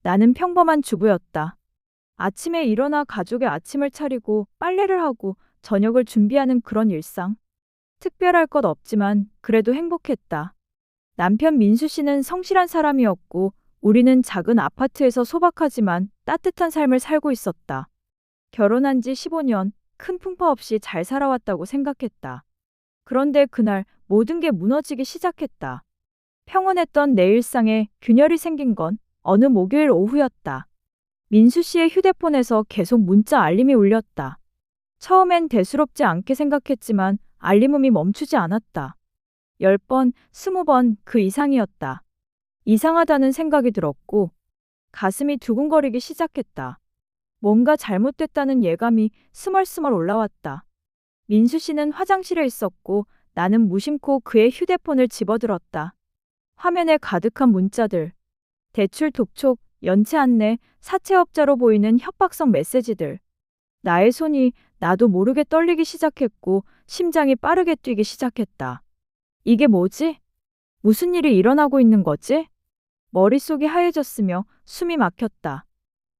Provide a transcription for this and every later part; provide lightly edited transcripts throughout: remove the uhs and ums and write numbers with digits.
나는 평범한 주부였다. 아침에 일어나 가족의 아침을 차리고 빨래를 하고 저녁을 준비하는 그런 일상. 특별할 것 없지만 그래도 행복했다. 남편 민수 씨는 성실한 사람이었고 우리는 작은 아파트에서 소박하지만 따뜻한 삶을 살고 있었다. 결혼한 지 15년, 큰 풍파 없이 잘 살아왔다고 생각했다. 그런데 그날 모든 게 무너지기 시작했다. 평온했던 내 일상에 균열이 생긴 건 어느 목요일 오후였다. 민수 씨의 휴대폰에서 계속 문자 알림이 울렸다. 처음엔 대수롭지 않게 생각했지만 알림음이 멈추지 않았다. 10번, 20번 그 이상이었다. 이상하다는 생각이 들었고 가슴이 두근거리기 시작했다. 뭔가 잘못됐다는 예감이 스멀스멀 올라왔다. 민수 씨는 화장실에 있었고 나는 무심코 그의 휴대폰을 집어들었다. 화면에 가득한 문자들, 대출 독촉, 연체 안내, 사채업자로 보이는 협박성 메시지들. 나의 손이 나도 모르게 떨리기 시작했고 심장이 빠르게 뛰기 시작했다. 이게 뭐지? 무슨 일이 일어나고 있는 거지? 머릿속이 하얘졌으며 숨이 막혔다.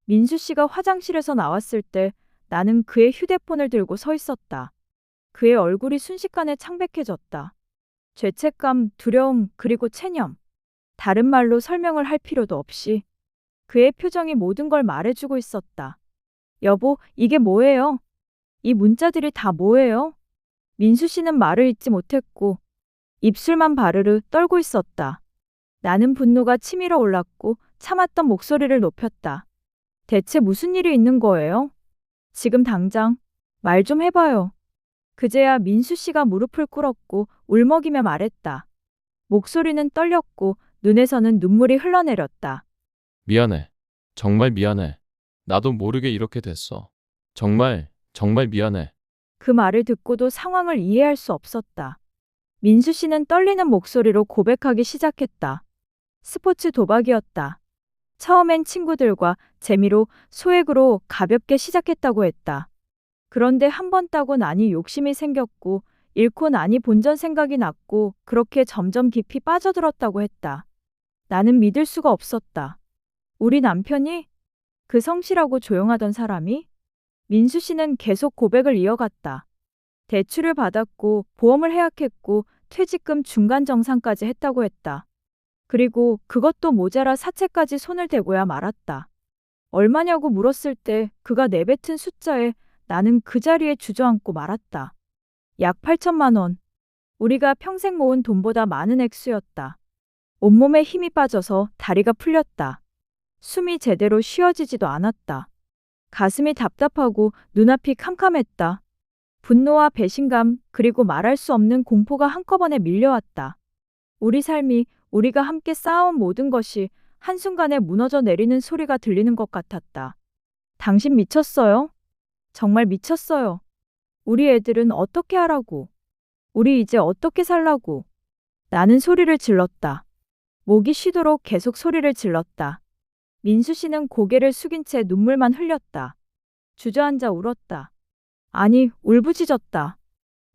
민수 씨가 화장실에서 나왔을 때 나는 그의 휴대폰을 들고 서 있었다. 그의 얼굴이 순식간에 창백해졌다. 죄책감, 두려움, 그리고 체념. 다른 말로 설명을 할 필요도 없이 그의 표정이 모든 걸 말해주고 있었다. 여보, 이게 뭐예요? 이 문자들이 다 뭐예요? 민수 씨는 말을 잇지 못했고 입술만 바르르 떨고 있었다. 나는 분노가 치밀어 올랐고 참았던 목소리를 높였다. 대체 무슨 일이 있는 거예요? 지금 당장 말 좀 해봐요. 그제야 민수 씨가 무릎을 꿇었고 울먹이며 말했다. 목소리는 떨렸고 눈에서는 눈물이 흘러내렸다. 미안해. 정말 미안해. 나도 모르게 이렇게 됐어. 정말 미안해. 그 말을 듣고도 상황을 이해할 수 없었다. 민수 씨는 떨리는 목소리로 고백하기 시작했다. 스포츠 도박이었다. 처음엔 친구들과 재미로 소액으로 가볍게 시작했다고 했다. 그런데 한 번 따고 나니 욕심이 생겼고 잃고 나니 본전 생각이 났고 그렇게 점점 깊이 빠져들었다고 했다. 나는 믿을 수가 없었다. 우리 남편이? 그 성실하고 조용하던 사람이? 민수 씨는 계속 고백을 이어갔다. 대출을 받았고 보험을 해약했고 퇴직금 중간 정산까지 했다고 했다. 그리고 그것도 모자라 사채까지 손을 대고야 말았다. 얼마냐고 물었을 때 그가 내뱉은 숫자에 나는 그 자리에 주저앉고 말았다. 약 8천만 원. 우리가 평생 모은 돈보다 많은 액수였다. 온몸에 힘이 빠져서 다리가 풀렸다. 숨이 제대로 쉬어지지도 않았다. 가슴이 답답하고 눈앞이 캄캄했다. 분노와 배신감 그리고 말할 수 없는 공포가 한꺼번에 밀려왔다. 우리 삶이 우리가 함께 쌓아온 모든 것이 한순간에 무너져 내리는 소리가 들리는 것 같았다. 당신 미쳤어요? 정말 미쳤어요. 우리 애들은 어떻게 하라고? 우리 이제 어떻게 살라고? 나는 소리를 질렀다. 목이 쉬도록 계속 소리를 질렀다. 민수 씨는 고개를 숙인 채 눈물만 흘렸다. 주저앉아 울었다. 아니, 울부짖었다.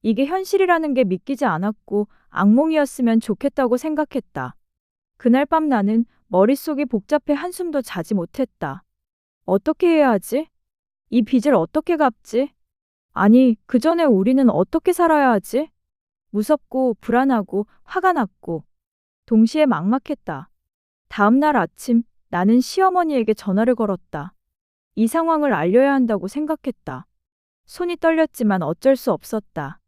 이게 현실이라는 게 믿기지 않았고 악몽이었으면 좋겠다고 생각했다. 그날 밤 나는 머릿속이 복잡해 한숨도 자지 못했다. 어떻게 해야 하지? 이 빚을 어떻게 갚지? 아니, 그 전에 우리는 어떻게 살아야 하지? 무섭고 불안하고 화가 났고 동시에 막막했다. 다음 날 아침 나는 시어머니에게 전화를 걸었다. 이 상황을 알려야 한다고 생각했다. 손이 떨렸지만 어쩔 수 없었다.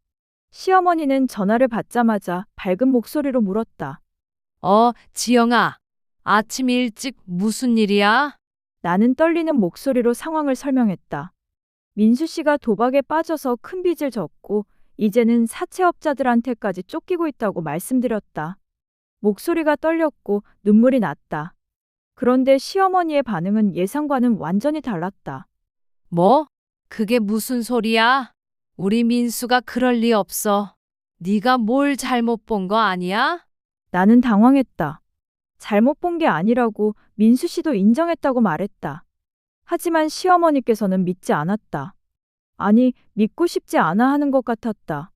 시어머니는 전화를 받자마자 밝은 목소리로 물었다. 지영아. 아침 일찍 무슨 일이야? 나는 떨리는 목소리로 상황을 설명했다. 민수 씨가 도박에 빠져서 큰 빚을 졌고 이제는 사채업자들한테까지 쫓기고 있다고 말씀드렸다. 목소리가 떨렸고 눈물이 났다. 그런데 시어머니의 반응은 예상과는 완전히 달랐다. 뭐? 그게 무슨 소리야? 우리 민수가 그럴 리 없어. 네가 뭘 잘못 본 거 아니야? 나는 당황했다. 잘못 본 게 아니라고 민수 씨도 인정했다고 말했다. 하지만 시어머니께서는 믿지 않았다. 아니, 믿고 싶지 않아 하는 것 같았다.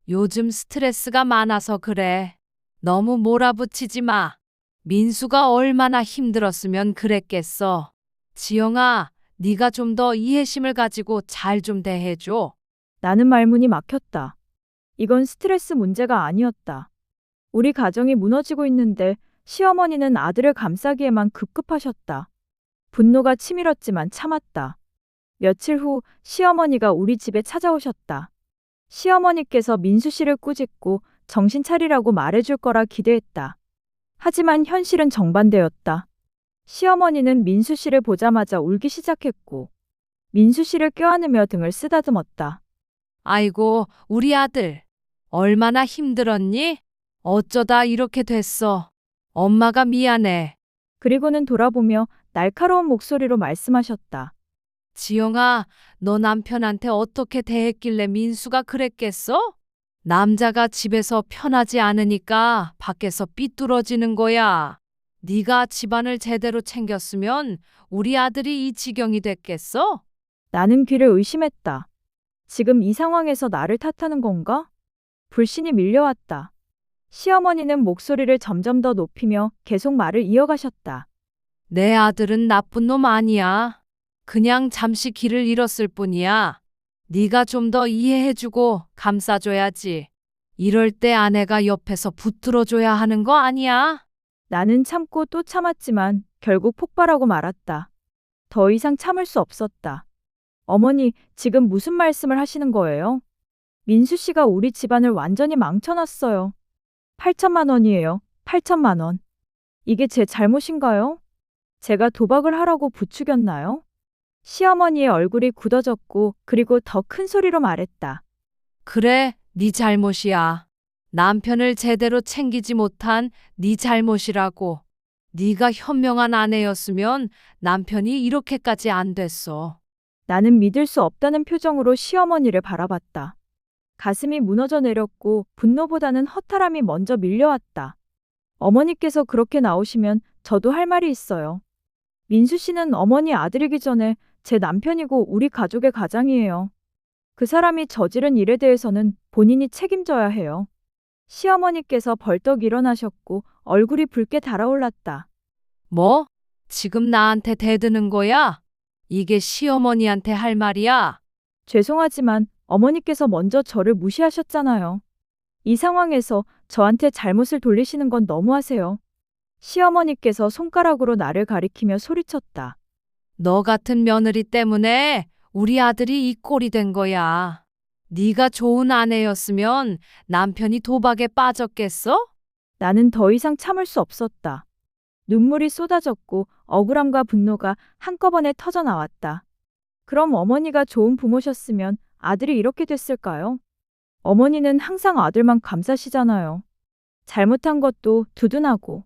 요즘 스트레스가 많아서 그래. 너무 몰아붙이지 마. 민수가 얼마나 힘들었으면 그랬겠어. 지영아, 네가 좀 더 이해심을 가지고 잘 좀 대해줘. 나는 말문이 막혔다. 이건 스트레스 문제가 아니었다. 우리 가정이 무너지고 있는데 시어머니는 아들을 감싸기에만 급급하셨다. 분노가 치밀었지만 참았다. 며칠 후 시어머니가 우리 집에 찾아오셨다. 시어머니께서 민수 씨를 꾸짖고 정신 차리라고 말해줄 거라 기대했다. 하지만 현실은 정반대였다. 시어머니는 민수 씨를 보자마자 울기 시작했고 민수 씨를 껴안으며 등을 쓰다듬었다. 아이고, 우리 아들. 얼마나 힘들었니? 어쩌다 이렇게 됐어. 엄마가 미안해. 그리고는 돌아보며 날카로운 목소리로 말씀하셨다. 지영아, 너 남편한테 어떻게 대했길래 민수가 그랬겠어? 남자가 집에서 편하지 않으니까 밖에서 삐뚤어지는 거야. 네가 집안을 제대로 챙겼으면 우리 아들이 이 지경이 됐겠어? 나는 귀를 의심했다. 지금 이 상황에서 나를 탓하는 건가? 불신이 밀려왔다. 시어머니는 목소리를 점점 더 높이며 계속 말을 이어가셨다. 내 아들은 나쁜 놈 아니야. 그냥 잠시 길을 잃었을 뿐이야. 네가 좀 더 이해해주고 감싸줘야지. 이럴 때 아내가 옆에서 붙들어줘야 하는 거 아니야? 나는 참고 또 참았지만 결국 폭발하고 말았다. 더 이상 참을 수 없었다. 어머니, 지금 무슨 말씀을 하시는 거예요? 민수 씨가 우리 집안을 완전히 망쳐놨어요. 8천만 원이에요. 8천만 원. 이게 제 잘못인가요? 제가 도박을 하라고 부추겼나요? 시어머니의 얼굴이 굳어졌고 그리고 더 큰 소리로 말했다. 그래, 네 잘못이야. 남편을 제대로 챙기지 못한 네 잘못이라고. 네가 현명한 아내였으면 남편이 이렇게까지 안 됐어. 나는 믿을 수 없다는 표정으로 시어머니를 바라봤다. 가슴이 무너져 내렸고 분노보다는 허탈함이 먼저 밀려왔다. 어머니께서 그렇게 나오시면 저도 할 말이 있어요. 민수 씨는 어머니 아들이기 전에 제 남편이고 우리 가족의 가장이에요. 그 사람이 저지른 일에 대해서는 본인이 책임져야 해요. 시어머니께서 벌떡 일어나셨고 얼굴이 붉게 달아올랐다. 뭐? 지금 나한테 대드는 거야? 이게 시어머니한테 할 말이야? 죄송하지만 어머니께서 먼저 저를 무시하셨잖아요. 이 상황에서 저한테 잘못을 돌리시는 건 너무하세요. 시어머니께서 손가락으로 나를 가리키며 소리쳤다. 너 같은 며느리 때문에 우리 아들이 이 꼴이 된 거야. 네가 좋은 아내였으면 남편이 도박에 빠졌겠어? 나는 더 이상 참을 수 없었다. 눈물이 쏟아졌고 억울함과 분노가 한꺼번에 터져 나왔다. 그럼 어머니가 좋은 부모셨으면 아들이 이렇게 됐을까요? 어머니는 항상 아들만 감싸시잖아요. 잘못한 것도 두둔하고.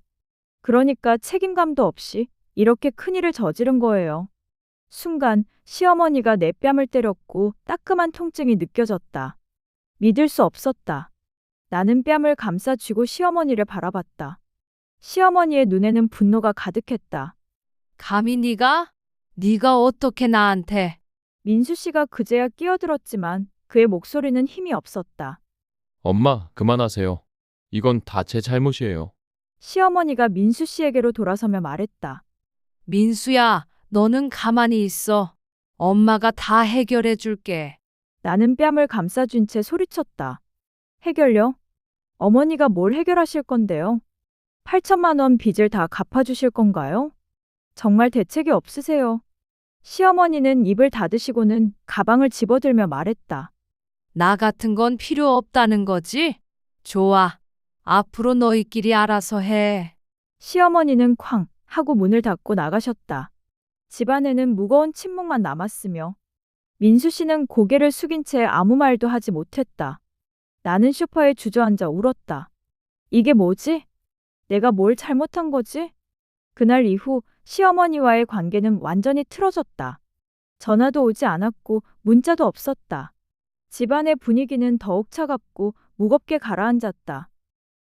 그러니까 책임감도 없이 이렇게 큰일을 저지른 거예요. 순간 시어머니가 내 뺨을 때렸고 따끔한 통증이 느껴졌다. 믿을 수 없었다. 나는 뺨을 감싸 쥐고 시어머니를 바라봤다. 시어머니의 눈에는 분노가 가득했다. 감히 네가 어떻게 나한테? 민수 씨가 그제야 끼어들었지만 그의 목소리는 힘이 없었다. 엄마, 그만하세요. 이건 다 제 잘못이에요. 시어머니가 민수 씨에게로 돌아서며 말했다. 민수야, 너는 가만히 있어. 엄마가 다 해결해 줄게. 나는 뺨을 감싸준 채 소리쳤다. 해결요? 어머니가 뭘 해결하실 건데요? 8천만 원 빚을 다 갚아주실 건가요? 정말 대책이 없으세요. 시어머니는 입을 닫으시고는 가방을 집어들며 말했다. 나 같은 건 필요 없다는 거지? 좋아. 앞으로 너희끼리 알아서 해. 시어머니는 쾅 하고 문을 닫고 나가셨다. 집안에는 무거운 침묵만 남았으며 민수 씨는 고개를 숙인 채 아무 말도 하지 못했다. 나는 소파에 주저앉아 울었다. 이게 뭐지? 내가 뭘 잘못한 거지? 그날 이후 시어머니와의 관계는 완전히 틀어졌다. 전화도 오지 않았고 문자도 없었다. 집안의 분위기는 더욱 차갑고 무겁게 가라앉았다.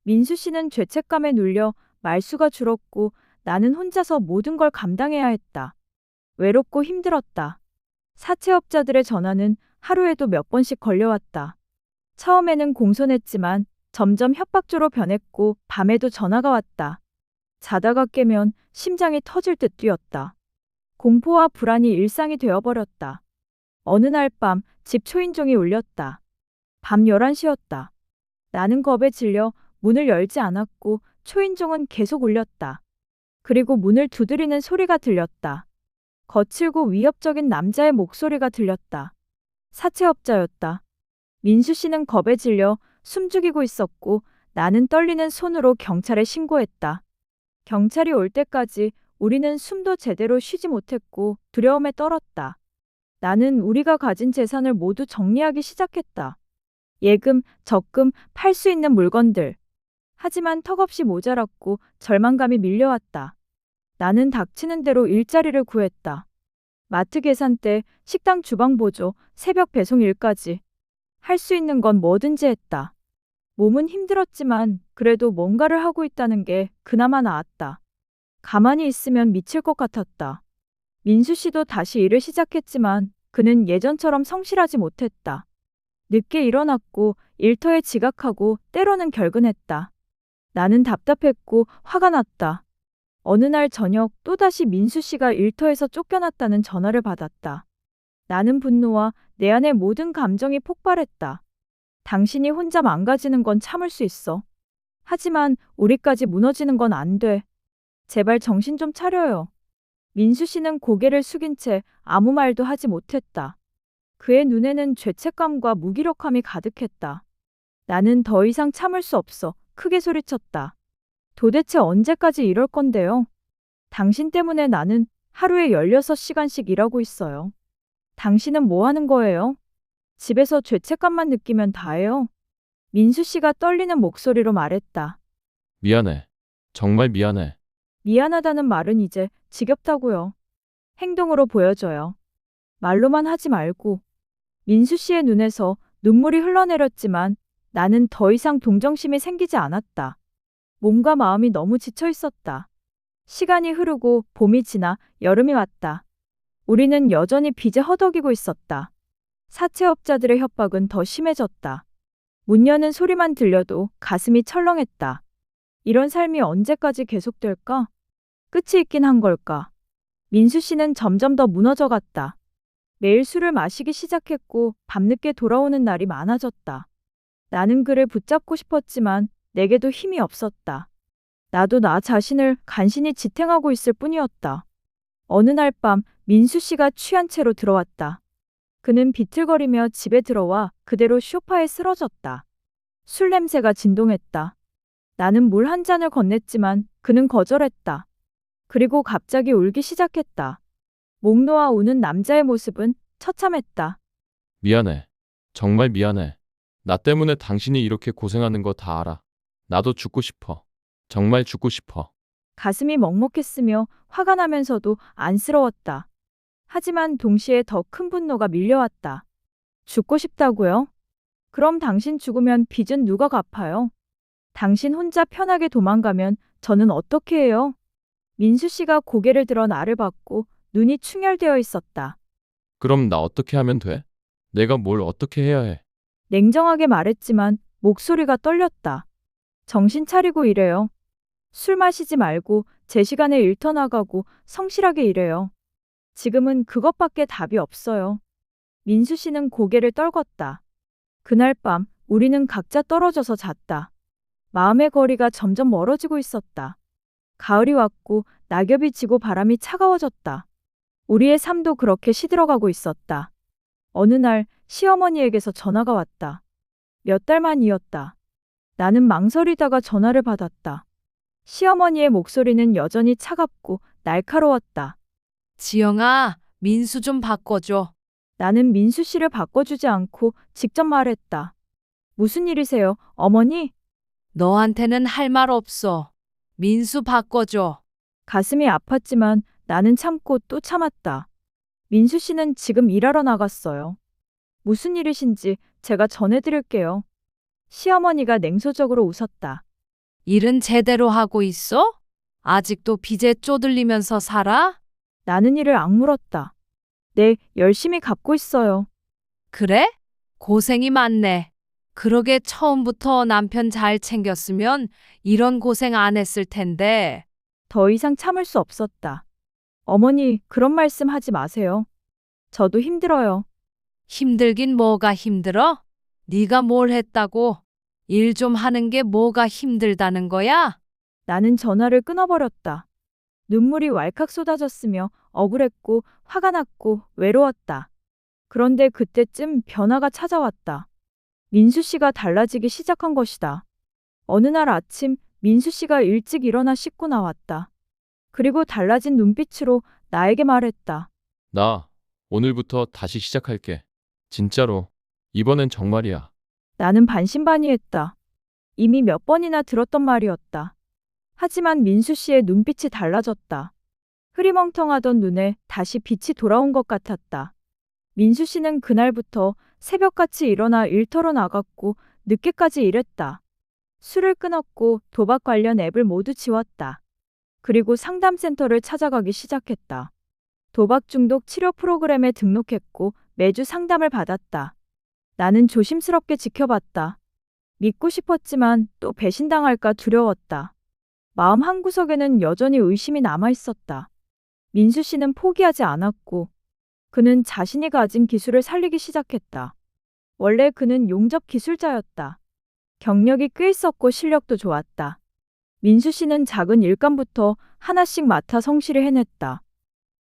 민수 씨는 죄책감에 눌려 말수가 줄었고 나는 혼자서 모든 걸 감당해야 했다. 외롭고 힘들었다. 사채업자들의 전화는 하루에도 몇 번씩 걸려왔다. 처음에는 공손했지만 점점 협박조로 변했고 밤에도 전화가 왔다. 자다가 깨면 심장이 터질 듯 뛰었다. 공포와 불안이 일상이 되어버렸다. 어느 날 밤 집 초인종이 울렸다. 밤 11시였다. 나는 겁에 질려 문을 열지 않았고 초인종은 계속 울렸다. 그리고 문을 두드리는 소리가 들렸다. 거칠고 위협적인 남자의 목소리가 들렸다. 사채업자였다. 민수 씨는 겁에 질려 숨죽이고 있었고 나는 떨리는 손으로 경찰에 신고했다. 경찰이 올 때까지 우리는 숨도 제대로 쉬지 못했고 두려움에 떨었다. 나는 우리가 가진 재산을 모두 정리하기 시작했다. 예금, 적금, 팔 수 있는 물건들. 하지만 턱없이 모자랐고 절망감이 밀려왔다. 나는 닥치는 대로 일자리를 구했다. 마트 계산대, 식당 주방 보조, 새벽 배송 일까지. 할 수 있는 건 뭐든지 했다. 몸은 힘들었지만 그래도 뭔가를 하고 있다는 게 그나마 나았다. 가만히 있으면 미칠 것 같았다. 민수 씨도 다시 일을 시작했지만 그는 예전처럼 성실하지 못했다. 늦게 일어났고 일터에 지각하고 때로는 결근했다. 나는 답답했고 화가 났다. 어느 날 저녁 또다시 민수 씨가 일터에서 쫓겨났다는 전화를 받았다. 나는 분노와 내 안의 모든 감정이 폭발했다. 당신이 혼자 망가지는 건 참을 수 있어. 하지만 우리까지 무너지는 건 안 돼. 제발 정신 좀 차려요. 민수 씨는 고개를 숙인 채 아무 말도 하지 못했다. 그의 눈에는 죄책감과 무기력함이 가득했다. 나는 더 이상 참을 수 없어 크게 소리쳤다. 도대체 언제까지 이럴 건데요? 당신 때문에 나는 하루에 16시간씩 일하고 있어요. 당신은 뭐 하는 거예요? 집에서 죄책감만 느끼면 다예요. 민수 씨가 떨리는 목소리로 말했다. 미안해. 정말 미안해. 미안하다는 말은 이제 지겹다고요. 행동으로 보여줘요. 말로만 하지 말고. 민수 씨의 눈에서 눈물이 흘러내렸지만 나는 더 이상 동정심이 생기지 않았다. 몸과 마음이 너무 지쳐 있었다. 시간이 흐르고 봄이 지나 여름이 왔다. 우리는 여전히 빚에 허덕이고 있었다. 사채업자들의 협박은 더 심해졌다. 문 여는 소리만 들려도 가슴이 철렁했다. 이런 삶이 언제까지 계속될까? 끝이 있긴 한 걸까? 민수 씨는 점점 더 무너져 갔다. 매일 술을 마시기 시작했고 밤늦게 돌아오는 날이 많아졌다. 나는 그를 붙잡고 싶었지만 내게도 힘이 없었다. 나도 나 자신을 간신히 지탱하고 있을 뿐이었다. 어느 날 밤 민수 씨가 취한 채로 들어왔다. 그는 비틀거리며 집에 들어와 그대로 소파에 쓰러졌다. 술 냄새가 진동했다. 나는 물 한 잔을 건넸지만 그는 거절했다. 그리고 갑자기 울기 시작했다. 목 놓아 우는 남자의 모습은 처참했다. 미안해. 정말 미안해. 나 때문에 당신이 이렇게 고생하는 거 다 알아. 나도 죽고 싶어. 정말 죽고 싶어. 가슴이 먹먹했으며 화가 나면서도 안쓰러웠다. 하지만 동시에 더 큰 분노가 밀려왔다. 죽고 싶다고요? 그럼 당신 죽으면 빚은 누가 갚아요? 당신 혼자 편하게 도망가면 저는 어떻게 해요? 민수 씨가 고개를 들어 나를 봤고 눈이 충혈되어 있었다. 그럼 나 어떻게 하면 돼? 내가 뭘 어떻게 해야 해? 냉정하게 말했지만 목소리가 떨렸다. 정신 차리고 일해요. 술 마시지 말고 제 시간에 일터 나가고 성실하게 일해요. 지금은 그것밖에 답이 없어요. 민수 씨는 고개를 떨궜다. 그날 밤 우리는 각자 떨어져서 잤다. 마음의 거리가 점점 멀어지고 있었다. 가을이 왔고 낙엽이 지고 바람이 차가워졌다. 우리의 삶도 그렇게 시들어가고 있었다. 어느 날 시어머니에게서 전화가 왔다. 몇 달 만이었다. 나는 망설이다가 전화를 받았다. 시어머니의 목소리는 여전히 차갑고 날카로웠다. 지영아, 민수 좀 바꿔줘. 나는 민수 씨를 바꿔주지 않고 직접 말했다. 무슨 일이세요, 어머니? 너한테는 할 말 없어. 민수 바꿔줘. 가슴이 아팠지만 나는 참고 또 참았다. 민수 씨는 지금 일하러 나갔어요. 무슨 일이신지 제가 전해드릴게요. 시어머니가 냉소적으로 웃었다. 일은 제대로 하고 있어? 아직도 빚에 쪼들리면서 살아? 나는 이를 악물었다. 네, 열심히 갚고 있어요. 그래? 고생이 많네. 그러게 처음부터 남편 잘 챙겼으면 이런 고생 안 했을 텐데. 더 이상 참을 수 없었다. 어머니, 그런 말씀 하지 마세요. 저도 힘들어요. 힘들긴 뭐가 힘들어? 네가 뭘 했다고? 일 좀 하는 게 뭐가 힘들다는 거야? 나는 전화를 끊어버렸다. 눈물이 왈칵 쏟아졌으며 억울했고 화가 났고 외로웠다. 그런데 그때쯤 변화가 찾아왔다. 민수 씨가 달라지기 시작한 것이다. 어느 날 아침 민수 씨가 일찍 일어나 씻고 나왔다. 그리고 달라진 눈빛으로 나에게 말했다. 나 오늘부터 다시 시작할게. 진짜로. 이번엔 정말이야. 나는 반신반의했다. 이미 몇 번이나 들었던 말이었다. 하지만 민수 씨의 눈빛이 달라졌다. 흐리멍텅하던 눈에 다시 빛이 돌아온 것 같았다. 민수 씨는 그날부터 새벽같이 일어나 일터로 나갔고 늦게까지 일했다. 술을 끊었고 도박 관련 앱을 모두 지웠다. 그리고 상담센터를 찾아가기 시작했다. 도박 중독 치료 프로그램에 등록했고 매주 상담을 받았다. 나는 조심스럽게 지켜봤다. 믿고 싶었지만 또 배신당할까 두려웠다. 마음 한구석에는 여전히 의심이 남아 있었다. 민수 씨는 포기하지 않았고 그는 자신이 가진 기술을 살리기 시작했다. 원래 그는 용접 기술자였다. 경력이 꽤 있었고 실력도 좋았다. 민수 씨는 작은 일감부터 하나씩 맡아 성실히 해냈다.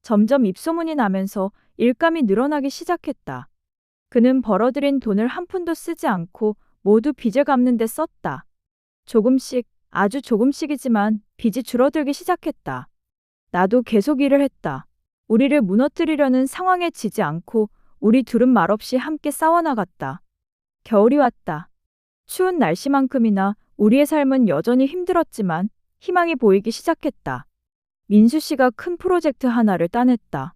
점점 입소문이 나면서 일감이 늘어나기 시작했다. 그는 벌어들인 돈을 한 푼도 쓰지 않고 모두 빚을 갚는 데 썼다. 조금씩, 아주 조금씩이지만 빚이 줄어들기 시작했다. 나도 계속 일을 했다. 우리를 무너뜨리려는 상황에 지지 않고 우리 둘은 말없이 함께 싸워나갔다. 겨울이 왔다. 추운 날씨만큼이나 우리의 삶은 여전히 힘들었지만 희망이 보이기 시작했다. 민수 씨가 큰 프로젝트 하나를 따냈다.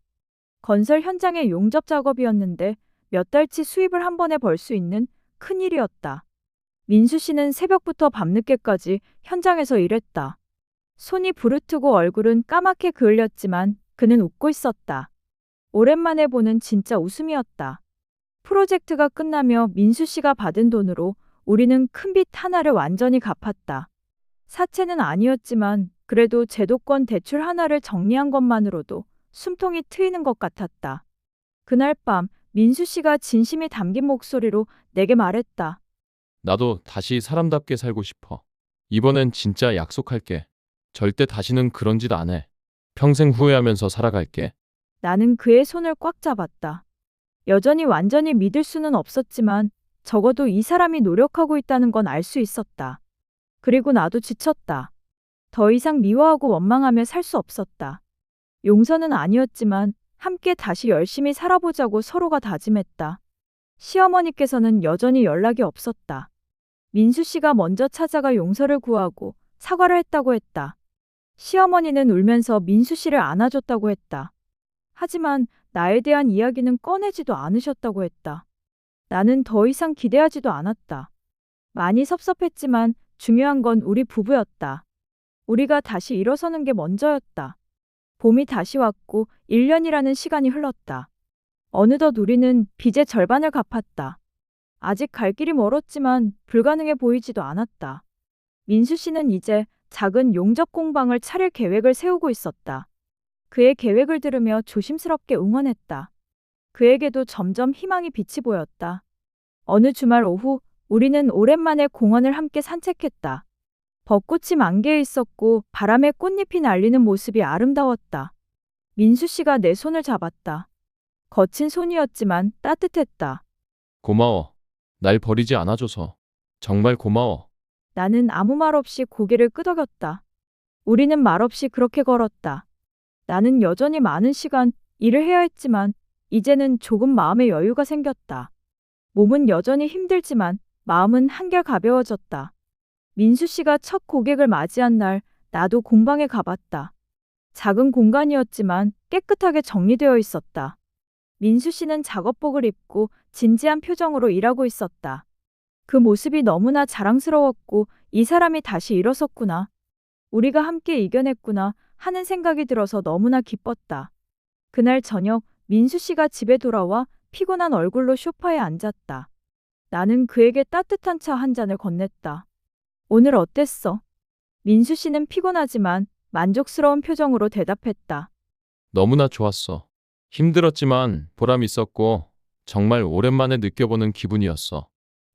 건설 현장의 용접 작업이었는데 몇 달치 수입을 한 번에 벌 수 있는 큰 일이었다. 민수 씨는 새벽부터 밤늦게까지 현장에서 일했다. 손이 부르트고 얼굴은 까맣게 그을렸지만 그는 웃고 있었다. 오랜만에 보는 진짜 웃음이었다. 프로젝트가 끝나며 민수 씨가 받은 돈으로 우리는 큰 빚 하나를 완전히 갚았다. 사채는 아니었지만 그래도 제도권 대출 하나를 정리한 것만으로도 숨통이 트이는 것 같았다. 그날 밤 민수 씨가 진심이 담긴 목소리로 내게 말했다. 나도 다시 사람답게 살고 싶어. 이번엔 진짜 약속할게. 절대 다시는 그런 짓 안 해. 평생 후회하면서 살아갈게. 나는 그의 손을 꽉 잡았다. 여전히 완전히 믿을 수는 없었지만 적어도 이 사람이 노력하고 있다는 건 알 수 있었다. 그리고 나도 지쳤다. 더 이상 미워하고 원망하며 살 수 없었다. 용서는 아니었지만 함께 다시 열심히 살아보자고 서로가 다짐했다. 시어머니께서는 여전히 연락이 없었다. 민수 씨가 먼저 찾아가 용서를 구하고 사과를 했다고 했다. 시어머니는 울면서 민수 씨를 안아줬다고 했다. 하지만 나에 대한 이야기는 꺼내지도 않으셨다고 했다. 나는 더 이상 기대하지도 않았다. 많이 섭섭했지만 중요한 건 우리 부부였다. 우리가 다시 일어서는 게 먼저였다. 봄이 다시 왔고 1년이라는 시간이 흘렀다. 어느덧 우리는 빚의 절반을 갚았다. 아직 갈 길이 멀었지만 불가능해 보이지도 않았다. 민수 씨는 이제 작은 용접 공방을 차릴 계획을 세우고 있었다. 그의 계획을 들으며 조심스럽게 응원했다. 그에게도 점점 희망이 빛이 보였다. 어느 주말 오후 우리는 오랜만에 공원을 함께 산책했다. 벚꽃이 만개해 있었고 바람에 꽃잎이 날리는 모습이 아름다웠다. 민수 씨가 내 손을 잡았다. 거친 손이었지만 따뜻했다. 고마워. 날 버리지 않아줘서. 정말 고마워. 나는 아무 말 없이 고개를 끄덕였다. 우리는 말없이 그렇게 걸었다. 나는 여전히 많은 시간 일을 해야 했지만 이제는 조금 마음의 여유가 생겼다. 몸은 여전히 힘들지만 마음은 한결 가벼워졌다. 민수 씨가 첫 고객을 맞이한 날 나도 공방에 가봤다. 작은 공간이었지만 깨끗하게 정리되어 있었다. 민수 씨는 작업복을 입고 진지한 표정으로 일하고 있었다. 그 모습이 너무나 자랑스러웠고 이 사람이 다시 일어섰구나. 우리가 함께 이겨냈구나 하는 생각이 들어서 너무나 기뻤다. 그날 저녁 민수 씨가 집에 돌아와 피곤한 얼굴로 소파에 앉았다. 나는 그에게 따뜻한 차 한 잔을 건넸다. 오늘 어땠어? 민수 씨는 피곤하지만 만족스러운 표정으로 대답했다. 너무나 좋았어. 힘들었지만 보람 있었고 정말 오랜만에 느껴보는 기분이었어.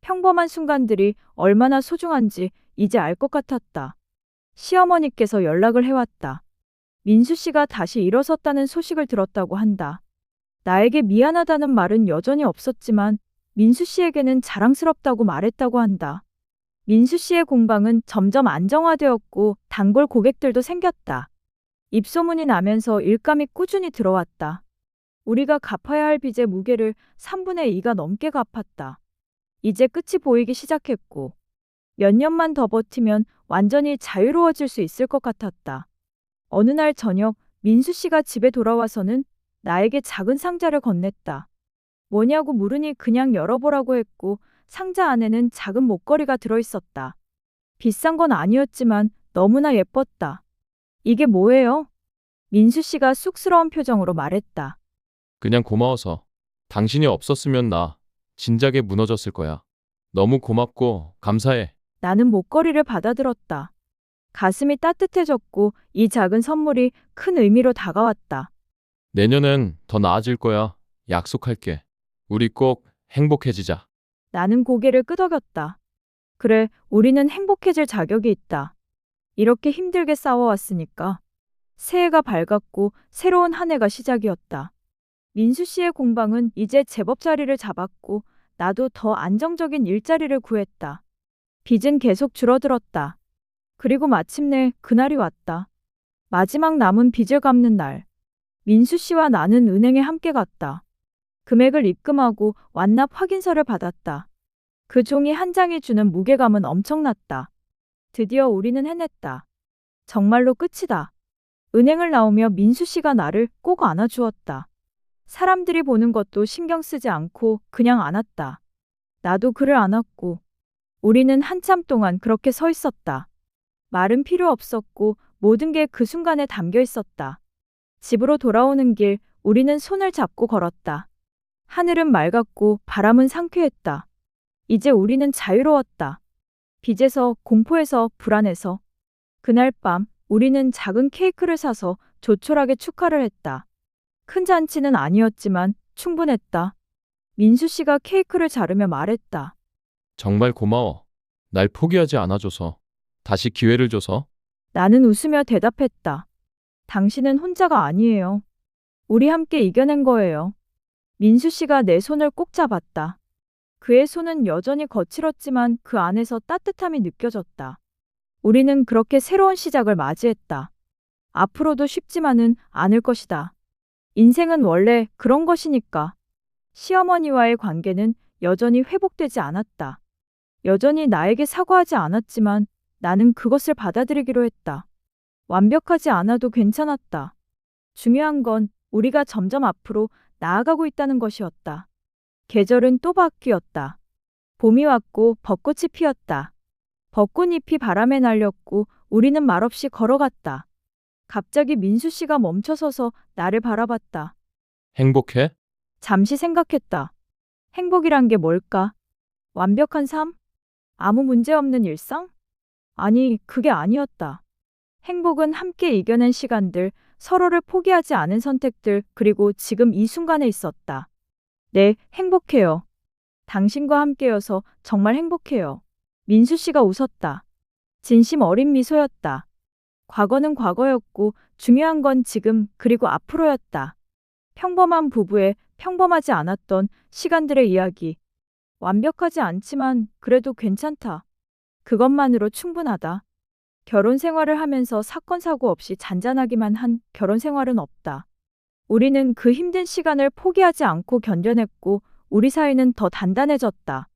평범한 순간들이 얼마나 소중한지 이제 알 것 같았다. 시어머니께서 연락을 해왔다. 민수 씨가 다시 일어섰다는 소식을 들었다고 한다. 나에게 미안하다는 말은 여전히 없었지만 민수 씨에게는 자랑스럽다고 말했다고 한다. 민수 씨의 공방은 점점 안정화되었고 단골 고객들도 생겼다. 입소문이 나면서 일감이 꾸준히 들어왔다. 우리가 갚아야 할 빚의 무게를 3분의 2가 넘게 갚았다. 이제 끝이 보이기 시작했고 몇 년만 더 버티면 완전히 자유로워질 수 있을 것 같았다. 어느 날 저녁 민수 씨가 집에 돌아와서는 나에게 작은 상자를 건넸다. 뭐냐고 물으니 그냥 열어보라고 했고 상자 안에는 작은 목걸이가 들어있었다. 비싼 건 아니었지만 너무나 예뻤다. 이게 뭐예요? 민수 씨가 쑥스러운 표정으로 말했다. 그냥 고마워서. 당신이 없었으면 나 진작에 무너졌을 거야. 너무 고맙고 감사해. 나는 목걸이를 받아들었다. 가슴이 따뜻해졌고 이 작은 선물이 큰 의미로 다가왔다. 내년엔 더 나아질 거야. 약속할게. 우리 꼭 행복해지자. 나는 고개를 끄덕였다. 그래, 우리는 행복해질 자격이 있다. 이렇게 힘들게 싸워왔으니까. 새해가 밝았고 새로운 한 해가 시작이었다. 민수 씨의 공방은 이제 제법 자리를 잡았고 나도 더 안정적인 일자리를 구했다. 빚은 계속 줄어들었다. 그리고 마침내 그날이 왔다. 마지막 남은 빚을 갚는 날. 민수 씨와 나는 은행에 함께 갔다. 금액을 입금하고 완납 확인서를 받았다. 그 종이 한 장이 주는 무게감은 엄청났다. 드디어 우리는 해냈다. 정말로 끝이다. 은행을 나오며 민수 씨가 나를 꼭 안아주었다. 사람들이 보는 것도 신경 쓰지 않고 그냥 안았다. 나도 그를 안았고 우리는 한참 동안 그렇게 서 있었다. 말은 필요 없었고 모든 게 그 순간에 담겨 있었다. 집으로 돌아오는 길 우리는 손을 잡고 걸었다. 하늘은 맑았고 바람은 상쾌했다. 이제 우리는 자유로웠다. 빚에서, 공포에서, 불안해서. 그날 밤 우리는 작은 케이크를 사서 조촐하게 축하를 했다. 큰 잔치는 아니었지만 충분했다. 민수 씨가 케이크를 자르며 말했다. 정말 고마워. 날 포기하지 않아줘서. 다시 기회를 줘서. 나는 웃으며 대답했다. 당신은 혼자가 아니에요. 우리 함께 이겨낸 거예요. 민수 씨가 내 손을 꼭 잡았다. 그의 손은 여전히 거칠었지만 그 안에서 따뜻함이 느껴졌다. 우리는 그렇게 새로운 시작을 맞이했다. 앞으로도 쉽지만은 않을 것이다. 인생은 원래 그런 것이니까. 시어머니와의 관계는 여전히 회복되지 않았다. 여전히 나에게 사과하지 않았지만 나는 그것을 받아들이기로 했다. 완벽하지 않아도 괜찮았다. 중요한 건 우리가 점점 앞으로 나아가고 있다는 것이었다. 계절은 또 바뀌었다. 봄이 왔고 벚꽃이 피었다. 벚꽃잎이 바람에 날렸고 우리는 말없이 걸어갔다. 갑자기 민수 씨가 멈춰서서 나를 바라봤다. 행복해? 잠시 생각했다. 행복이란 게 뭘까? 완벽한 삶? 아무 문제 없는 일상? 아니, 그게 아니었다. 행복은 함께 이겨낸 시간들, 서로를 포기하지 않은 선택들, 그리고 지금 이 순간에 있었다. 네, 행복해요. 당신과 함께여서 정말 행복해요. 민수 씨가 웃었다. 진심 어린 미소였다. 과거는 과거였고 중요한 건 지금 그리고 앞으로였다. 평범한 부부의 평범하지 않았던 시간들의 이야기. 완벽하지 않지만 그래도 괜찮다. 그것만으로 충분하다. 결혼 생활을 하면서 사건 사고 없이 잔잔하기만 한 결혼 생활은 없다. 우리는 그 힘든 시간을 포기하지 않고 견뎌냈고 우리 사이는 더 단단해졌다.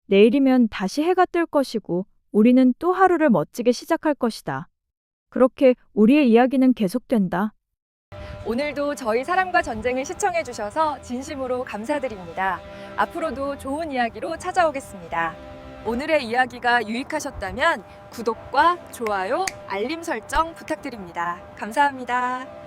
내일이면 다시 해가 뜰 것이고 우리는 또 하루를 멋지게 시작할 것이다. 그렇게 우리의 이야기는 계속된다. 오늘도 저희 사랑과 전쟁을 시청해 주셔서 진심으로 감사드립니다. 앞으로도 좋은 이야기로 찾아오겠습니다. 오늘의 이야기가 유익하셨다면 구독과 좋아요, 알림 설정 부탁드립니다. 감사합니다.